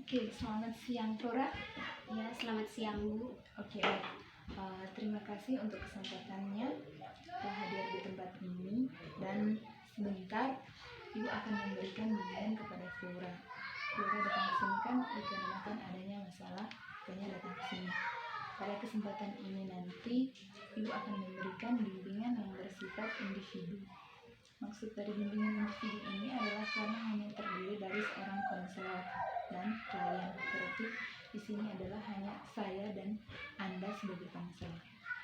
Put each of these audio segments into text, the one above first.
Oke, selamat siang Flora. Ya, selamat siang Bu. Oke, baik. Terima kasih untuk kesempatannya telah hadir di tempat ini, dan sebentar Ibu akan memberikan bimbingan kepada Flora. Flora datang ke sini kan dikarenakan adanya masalah, makanya datang ke sini. Pada kesempatan ini nanti Ibu akan memberikan bimbingan yang bersifat individu. Maksud dari bimbingan individu ini adalah karena hanya terdiri dari seorang konselor dan klien. Berarti di sini adalah hanya saya dan Anda sebagai konselor.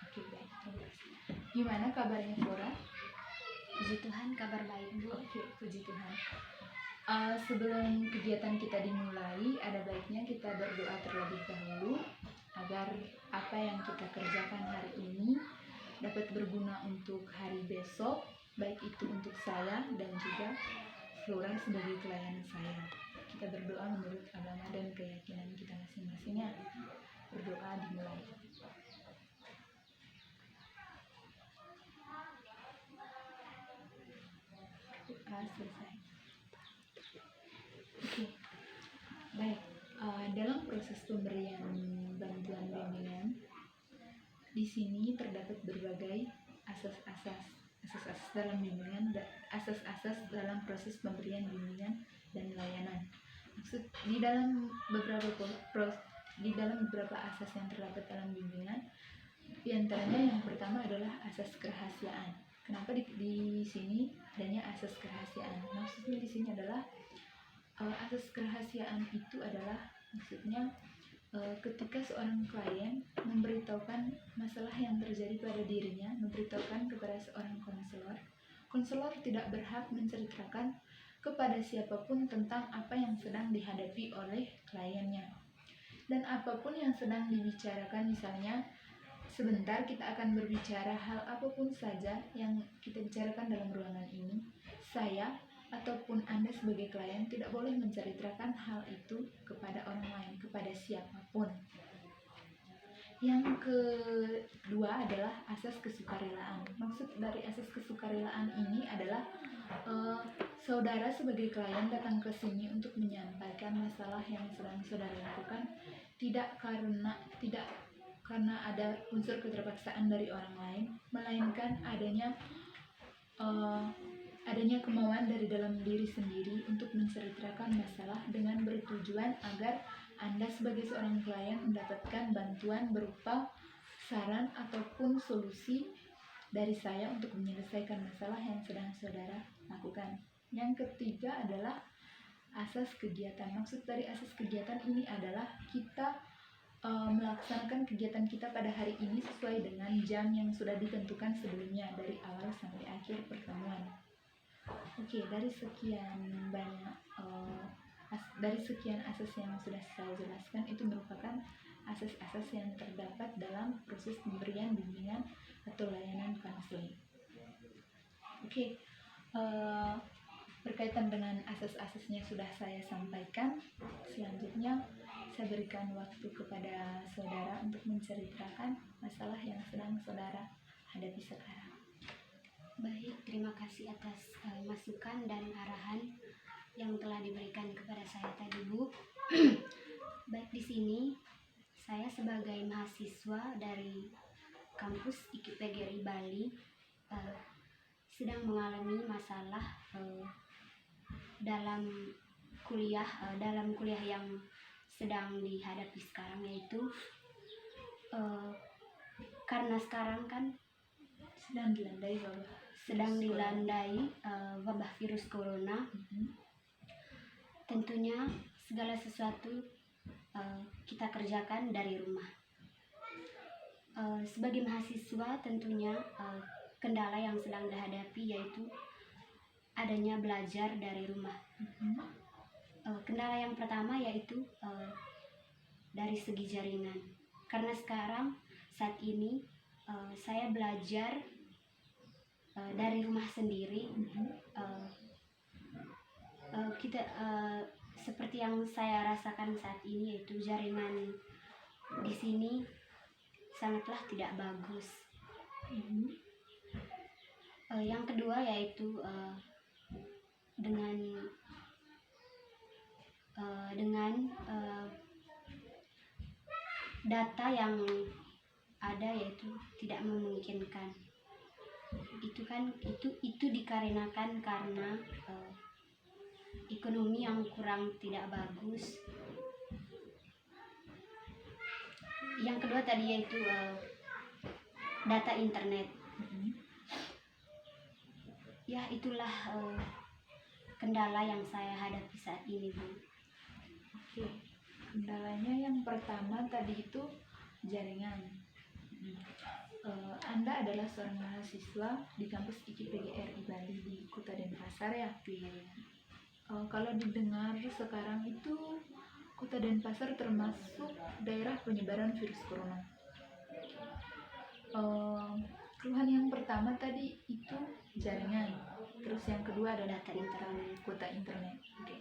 Oke, baik. Terima kasih. Gimana kabarnya Flora? Puji Tuhan, kabar baik Bu. Oke, puji Tuhan. Sebelum kegiatan kita dimulai, ada baiknya kita berdoa terlebih dahulu agar apa yang kita kerjakan hari ini dapat berguna untuk hari besok, baik itu untuk saya dan juga Flora sebagai klien saya. Kita berdoa menurut agama dan keyakinan kita masing-masingnya. Berdoa dimulai. Selesai. Oke, baik. Dalam proses pemberian bantuan bimbingan, di sini terdapat berbagai asas-asas dalam bimbingan, asas-asas dalam proses pemberian bimbingan dan layanan. Maksud di dalam beberapa asas yang terdapat dalam bimbingan, diantaranya yang pertama adalah asas kerahasiaan. Kenapa di sini adanya asas kerahasiaan? Maksudnya di sini adalah asas kerahasiaan itu adalah maksudnya ketika seorang klien memberitahukan masalah yang terjadi pada dirinya, memberitahukan kepada seorang konselor tidak berhak menceritakan kepada siapapun tentang apa yang sedang dihadapi oleh kliennya. Dan apapun yang sedang dibicarakan, misalnya sebentar kita akan berbicara hal apapun saja yang kita bicarakan dalam ruangan ini, saya ataupun Anda sebagai klien tidak boleh menceritakan hal itu kepada orang lain, kepada siapapun. Yang kedua adalah asas kesukarelaan. Maksud dari asas kesukarelaan ini adalah saudara sebagai klien datang ke sini untuk menyampaikan masalah yang sedang saudara lakukan tidak karena ada unsur keterpaksaan dari orang lain, melainkan adanya kemauan dari dalam diri sendiri untuk menceritakan masalah dengan bertujuan agar Anda sebagai seorang klien mendapatkan bantuan berupa saran ataupun solusi dari saya untuk menyelesaikan masalah yang sedang saudara lakukan. Yang ketiga adalah asas kegiatan. Maksud dari asas kegiatan ini adalah kita melaksanakan kegiatan kita pada hari ini sesuai dengan jam yang sudah ditentukan sebelumnya dari awal sampai akhir pertemuan. Oke, dari sekian asas yang sudah saya jelaskan, itu merupakan asas-asas yang terdapat dalam proses pemberian bimbingan atau layanan konseling. Oke, berkaitan dengan asas-asasnya sudah saya sampaikan. Selanjutnya saya berikan waktu kepada saudara untuk menceritakan masalah yang sedang saudara hadapi sekarang. Baik, terima kasih atas masukan dan arahan yang telah diberikan kepada saya tadi Bu. Baik, di sini saya sebagai mahasiswa dari kampus IKIP Bali sedang mengalami masalah dalam kuliah yang sedang dihadapi sekarang, yaitu karena sekarang kan sedang dilandai wabah virus corona. Tentunya segala sesuatu kita kerjakan dari rumah. Sebagai mahasiswa tentunya kendala yang sedang dihadapi yaitu adanya belajar dari rumah. Kendala yang pertama yaitu dari segi jaringan, karena sekarang saat ini saya belajar dari rumah sendiri. Seperti yang saya rasakan saat ini, yaitu jaringan di sini sangatlah tidak bagus. Yang kedua yaitu dengan data yang ada yaitu tidak memungkinkan. Itu dikarenakan karena ekonomi yang kurang tidak bagus. Yang kedua tadi yaitu data internet. Ya, itulah kendala yang saya hadapi saat ini, Bu. Oke, kendalanya yang pertama tadi itu jaringan. Anda adalah seorang mahasiswa di kampus IKIP-GRI Bali di Kota Denpasar ya. Kalau didengar sekarang itu Kota Denpasar termasuk daerah penyebaran virus corona. Keluhan yang pertama tadi itu jaringan, terus yang kedua adalah kuota internet. Oke.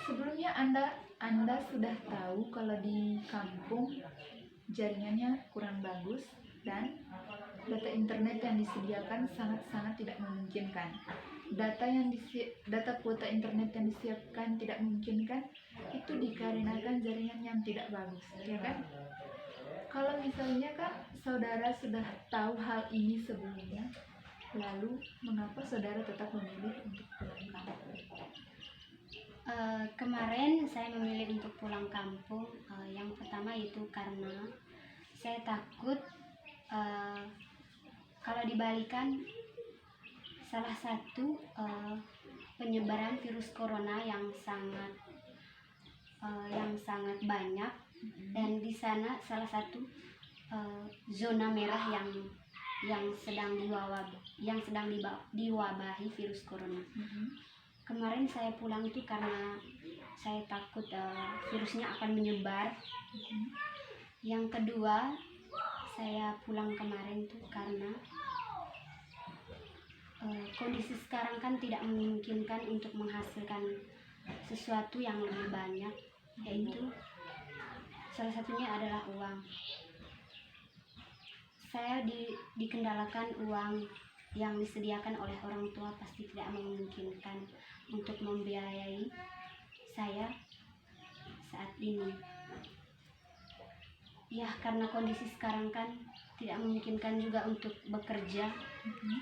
Sebelumnya Anda sudah tahu kalau di kampung jaringannya kurang bagus dan data internet yang disediakan sangat-sangat tidak memungkinkan. Data kuota internet yang disiapkan tidak memungkinkan itu dikarenakan jaringan yang tidak bagus, ya kan? Kalau misalnya kan saudara sudah tahu hal ini sebelumnya, lalu mengapa saudara tetap memilih untuk pulang kampung? Kemarin saya memilih untuk pulang kampung. Yang pertama itu karena saya takut kalau di Bali kan salah satu penyebaran virus corona yang sangat banyak, dan di sana salah satu zona merah yang sedang diwabahi virus corona. Kemarin saya pulang itu karena saya takut virusnya akan menyebar. Yang kedua, saya pulang kemarin itu karena kondisi sekarang kan tidak memungkinkan untuk menghasilkan sesuatu yang lebih banyak, yaitu salah satunya adalah uang. Saya dikendalakan uang yang disediakan oleh orang tua pasti tidak memungkinkan untuk membiayai saya saat ini. Ya, karena kondisi sekarang kan tidak memungkinkan juga untuk bekerja,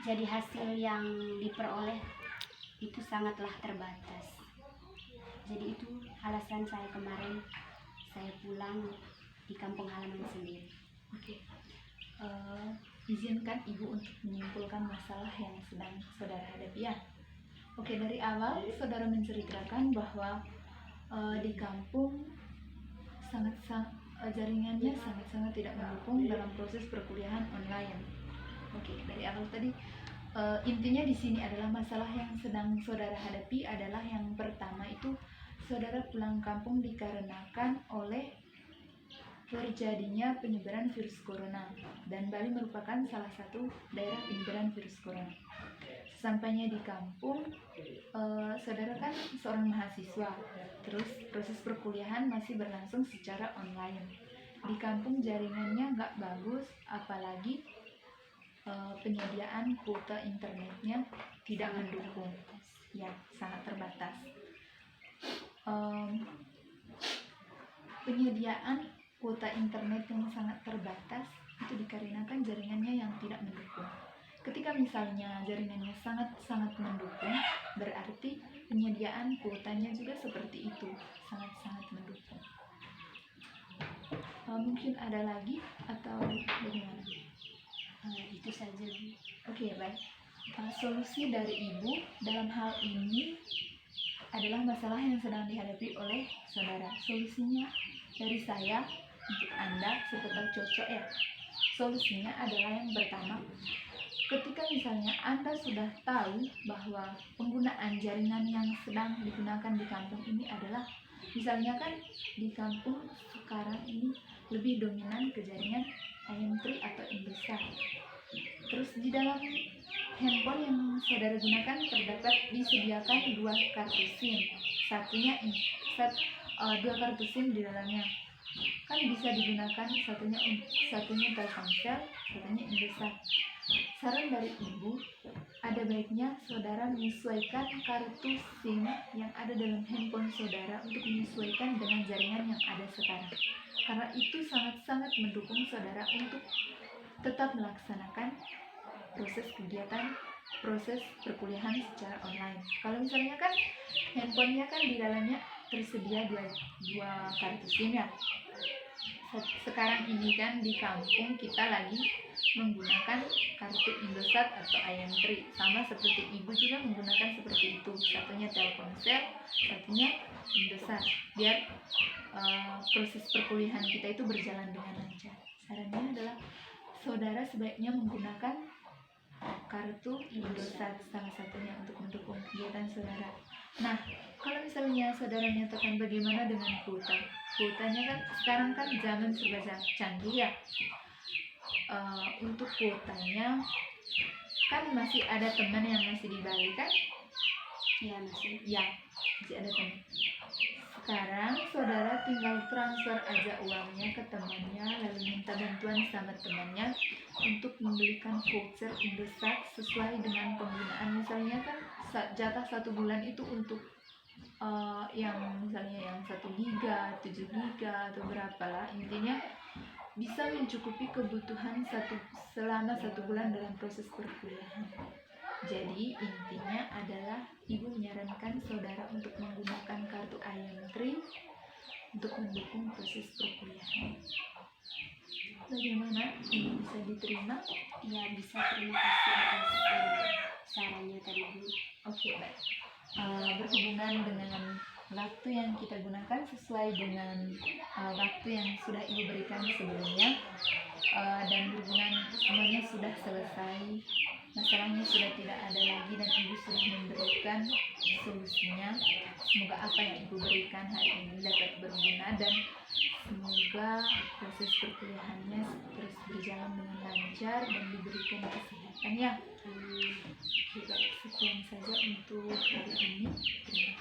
jadi hasil yang diperoleh itu sangatlah terbatas. Jadi itu alasan saya kemarin saya pulang di kampung halaman sendiri. Oke. Izinkan Ibu untuk menyimpulkan masalah yang sedang saudara hadapi ya. Oke, dari awal saudara menceritakan bahwa di kampung jaringannya sangat-sangat tidak mendukung dalam proses perkuliahan online. Oke, dari awal tadi intinya di sini adalah masalah yang sedang saudara hadapi adalah yang pertama itu saudara pulang kampung dikarenakan oleh terjadinya penyebaran virus corona, dan Bali merupakan salah satu daerah penyebaran virus corona. Sampainya di kampung, saudara kan seorang mahasiswa, terus proses perkuliahan masih berlangsung secara online. Di kampung jaringannya nggak bagus, apalagi penyediaan kuota internetnya tidak mendukung, ya sangat terbatas. Penyediaan kuota internet yang sangat terbatas itu dikarenakan jaringannya yang tidak mendukung. Ketika misalnya jaringannya sangat-sangat mendukung, berarti penyediaan kuotanya juga seperti itu, sangat-sangat mendukung. Mungkin ada lagi atau bagaimana? Itu saja, Bu. Oke, baik. Solusi dari Ibu dalam hal ini adalah masalah yang sedang dihadapi oleh saudara. Solusinya dari saya untuk Anda seputar cocok ya. Solusinya adalah yang pertama, ketika misalnya Anda sudah tahu bahwa penggunaan jaringan yang sedang digunakan di kampung ini adalah, misalnya kan di kampung sekarang ini lebih dominan ke jaringan IM3 atau Indosat. Terus di dalam handphone yang saudara gunakan terdapat disediakan dua kartu SIM, dua kartu SIM di dalamnya. Kan bisa digunakan satunya Telkomsel, satunya Indosat. saran dari ibu, ada baiknya saudara menyesuaikan kartu SIM yang ada dalam handphone saudara untuk menyesuaikan dengan jaringan yang ada sekarang. Karena itu sangat-sangat mendukung saudara untuk tetap melaksanakan proses perkuliahan secara online. Kalau misalnya kan handphonenya kan di dalamnya tersedia dua kartu SIM ya. Sekarang ini kan di kampung kita lagi menggunakan kartu Indosat atau IM3, sama seperti ibu juga menggunakan seperti itu, satunya Telkomsel, satunya Indosat, biar proses perkuliahan kita itu berjalan dengan lancar. Sarannya adalah saudara sebaiknya menggunakan kartu Indosat salah satunya untuk mendukung kegiatan saudara. Nah, kalau misalnya saudara nyatakan bagaimana dengan kuota, kuotanya kan sekarang kan zaman serba canggih ya. Untuk kuotanya kan masih ada teman yang masih di Bali kan? Ya, masih Ada teman. Sekarang saudara tinggal transfer aja uangnya ke temannya, lalu minta bantuan sama temannya untuk membelikan voucher Indosat sesuai dengan penggunaan. Misalnya kan jatah 1 bulan itu untuk yang misalnya yang 1 giga, 7 giga atau berapa lah, intinya bisa mencukupi kebutuhan selama 1 bulan dalam proses perkuliahan. Jadi intinya adalah ibu menyarankan saudara untuk menggunakan kartu IM3 untuk mendukung proses perkuliahan. Bagaimana? Ini bisa diterima? Ya, bisa. Terima kasih atas sarannya tadi Bu. Oke, baik. Berhubungan dengan waktu yang kita gunakan sesuai dengan waktu yang sudah ibu berikan sebelumnya, dan berhubungan semuanya sudah selesai, masalahnya sudah tidak ada lagi dan ibu sudah memberikan solusinya. Semoga apa yang ibu berikan hari ini dapat berguna dan semoga proses perkuliahannya terus berjalan dengan lancar dan diberikan kesehatan ya. Oke, baik, sekian saja untuk hari ini. Terima kasih.